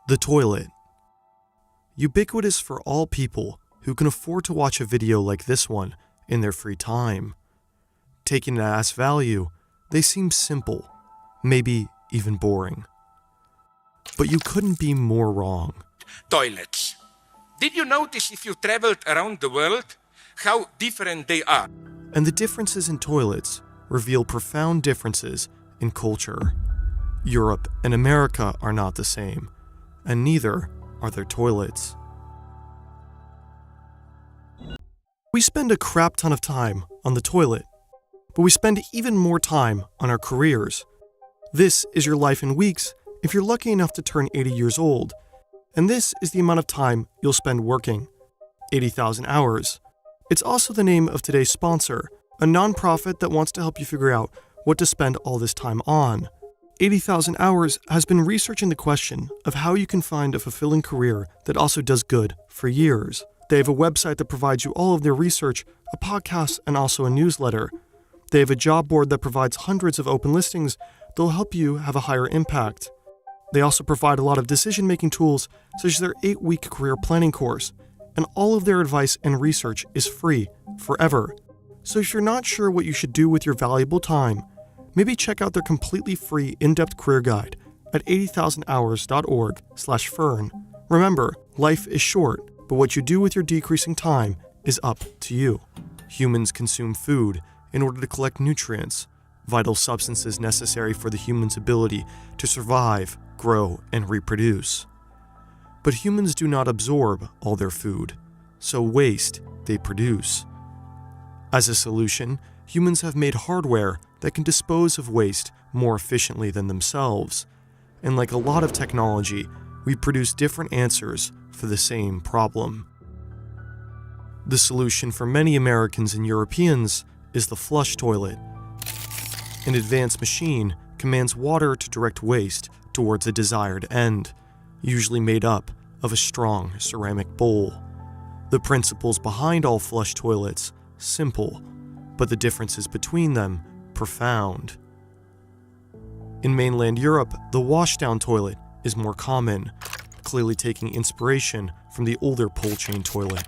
The toilet. Ubiquitous for all people who can afford to watch a video like this one in their free time. Taken at face value, they seem simple, maybe even boring. But you couldn't be more wrong. Toilets. Did you notice if you traveled around the world how different they are? And the differences in toilets reveal profound differences in culture. Europe and America are not the same, and neither are their toilets. We spend a crap ton of time on the toilet, but we spend even more time on our careers. This is your life in weeks if you're lucky enough to turn 80 years old, and this is the amount of time you'll spend working, 80,000 hours. It's also the name of today's sponsor, a nonprofit that wants to help you figure out what to spend all this time on. 80,000 Hours has been researching the question of how you can find a fulfilling career that also does good for years. They have a website that provides you all of their research, a podcast, and also a newsletter. They have a job board that provides hundreds of open listings that will help you have a higher impact. They also provide a lot of decision-making tools, such as their 8-week career planning course, and all of their advice and research is free, forever. So if you're not sure what you should do with your valuable time, maybe check out their completely free in-depth career guide at 80,000hours.org/Fern. Remember, life is short, but what you do with your decreasing time is up to you. Humans consume food in order to collect nutrients, vital substances necessary for the human's ability to survive, grow, and reproduce. But humans do not absorb all their food, so waste they produce. As a solution, humans have made hardware that can dispose of waste more efficiently than themselves. And like a lot of technology, we produce different answers for the same problem. The solution for many Americans and Europeans is the flush toilet. An advanced machine commands water to direct waste towards a desired end, usually made up of a strong ceramic bowl. The principles behind all flush toilets, simple, but the differences between them, profound. In mainland Europe, the washdown toilet is more common, clearly taking inspiration from the older pole chain toilet.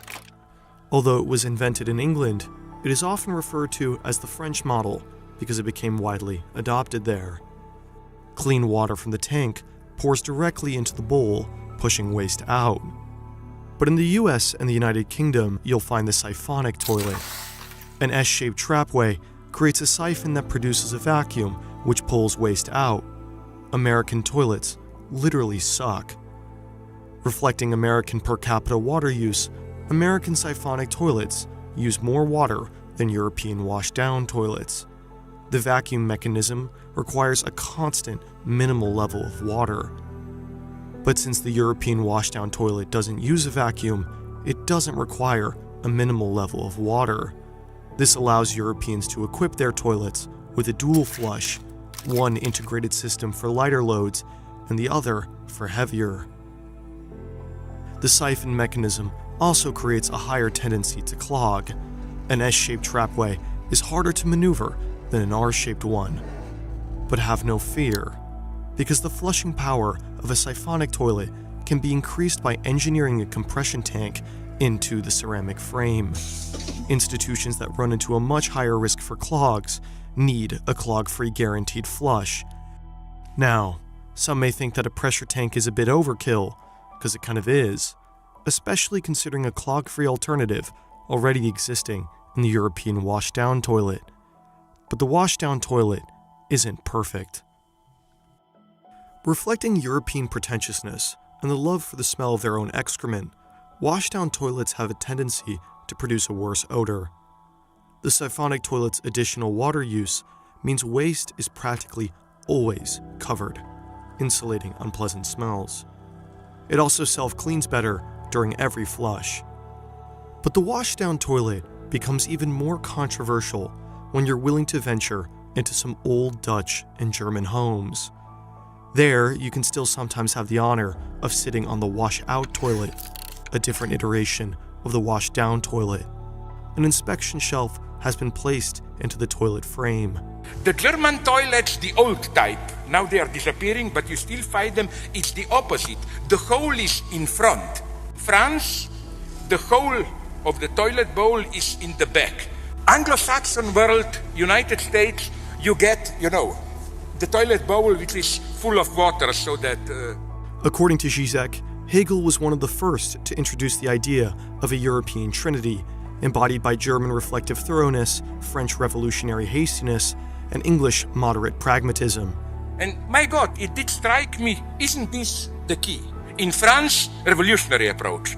Although it was invented in England, it is often referred to as the French model because it became widely adopted there. Clean water from the tank pours directly into the bowl, pushing waste out. But in the US and the United Kingdom, you'll find the siphonic toilet. An S-shaped trapway creates a siphon that produces a vacuum which pulls waste out. American toilets literally suck. Reflecting American per capita water use, American siphonic toilets use more water than European washdown toilets. The vacuum mechanism requires a constant, minimal level of water. But since the European washdown toilet doesn't use a vacuum, it doesn't require a minimal level of water. This allows Europeans to equip their toilets with a dual flush, one integrated system for lighter loads and the other for heavier. The siphon mechanism also creates a higher tendency to clog. An S-shaped trapway is harder to maneuver than an R-shaped one. But have no fear, because the flushing power of a siphonic toilet can be increased by engineering a compression tank into the ceramic frame. Institutions that run into a much higher risk for clogs need a clog-free guaranteed flush. Now, some may think that a pressure tank is a bit overkill, because it kind of is, especially considering a clog-free alternative already existing in the European washdown toilet. But the washdown toilet isn't perfect. Reflecting European pretentiousness and the love for the smell of their own excrement, washdown toilets have a tendency to produce a worse odor. The siphonic toilet's additional water use means waste is practically always covered, insulating unpleasant smells. It also self-cleans better during every flush. But the washdown toilet becomes even more controversial when you're willing to venture into some old Dutch and German homes. There, you can still sometimes have the honor of sitting on the wash-out toilet, a different iteration of the wash-down toilet. An inspection shelf has been placed into the toilet frame. The German toilets, the old type, now they are disappearing, but you still find them. It's the opposite. The hole is in front. France, the hole of the toilet bowl is in the back. Anglo-Saxon world, United States, you get, the toilet bowl which is full of water so that... According to Zizek, Hegel was one of the first to introduce the idea of a European trinity, embodied by German reflective thoroughness, French revolutionary hastiness, and English moderate pragmatism. And my God, it did strike me, isn't this the key? In France, revolutionary approach.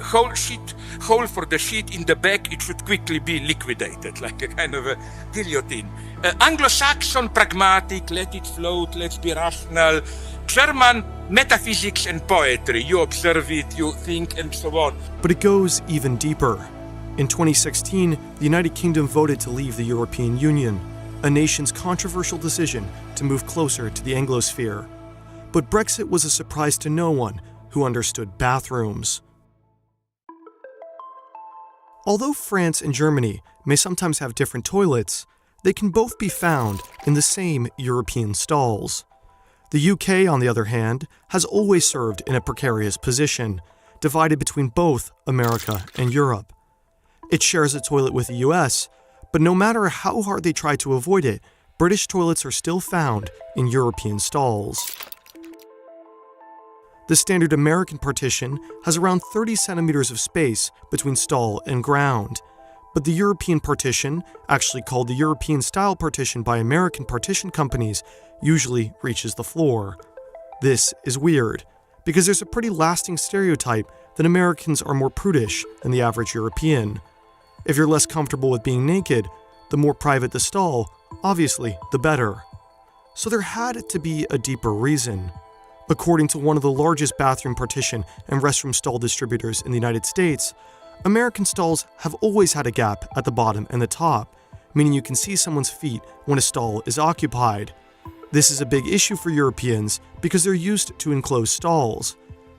Hole for the sheet in the back, it should quickly be liquidated, like a kind of a guillotine. Anglo-Saxon, pragmatic, let it float, let's be rational. German, metaphysics and poetry. You observe it, you think, and so on. But it goes even deeper. In 2016, the United Kingdom voted to leave the European Union, a nation's controversial decision to move closer to the Anglosphere. But Brexit was a surprise to no one who understood bathrooms. Although France and Germany may sometimes have different toilets, they can both be found in the same European stalls. The UK, on the other hand, has always served in a precarious position, divided between both America and Europe. It shares a toilet with the US, but no matter how hard they try to avoid it, British toilets are still found in European stalls. The standard American partition has around 30 centimeters of space between stall and ground, but the European partition, actually called the European-style partition by American partition companies, usually reaches the floor. This is weird, because there's a pretty lasting stereotype that Americans are more prudish than the average European. If you're less comfortable with being naked, the more private the stall, obviously, the better. So there had to be a deeper reason. According to one of the largest bathroom partition and restroom stall distributors in the United States, American stalls have always had a gap at the bottom and the top, meaning you can see someone's feet when a stall is occupied. This is a big issue for Europeans because they're used to enclosed stalls.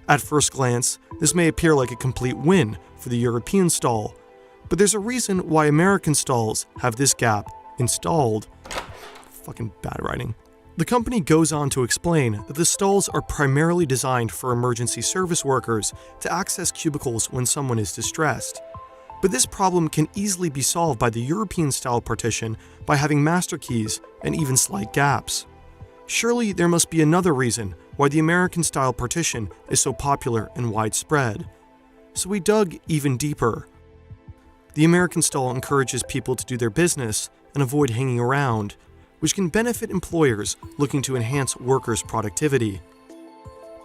At first glance, this may appear like a complete win for the European stall, but there's a reason why American stalls have this gap installed. Fucking bad writing. The company goes on to explain that the stalls are primarily designed for emergency service workers to access cubicles when someone is distressed. But this problem can easily be solved by the European-style partition by having master keys and even slight gaps. Surely there must be another reason why the American-style partition is so popular and widespread. So we dug even deeper. The American stall encourages people to do their business and avoid hanging around, which can benefit employers looking to enhance workers' productivity.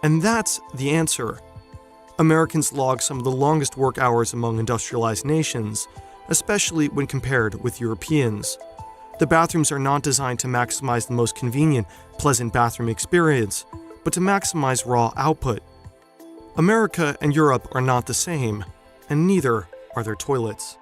And that's the answer. Americans log some of the longest work hours among industrialized nations, especially when compared with Europeans. The bathrooms are not designed to maximize the most convenient, pleasant bathroom experience, but to maximize raw output. America and Europe are not the same, and neither are their toilets.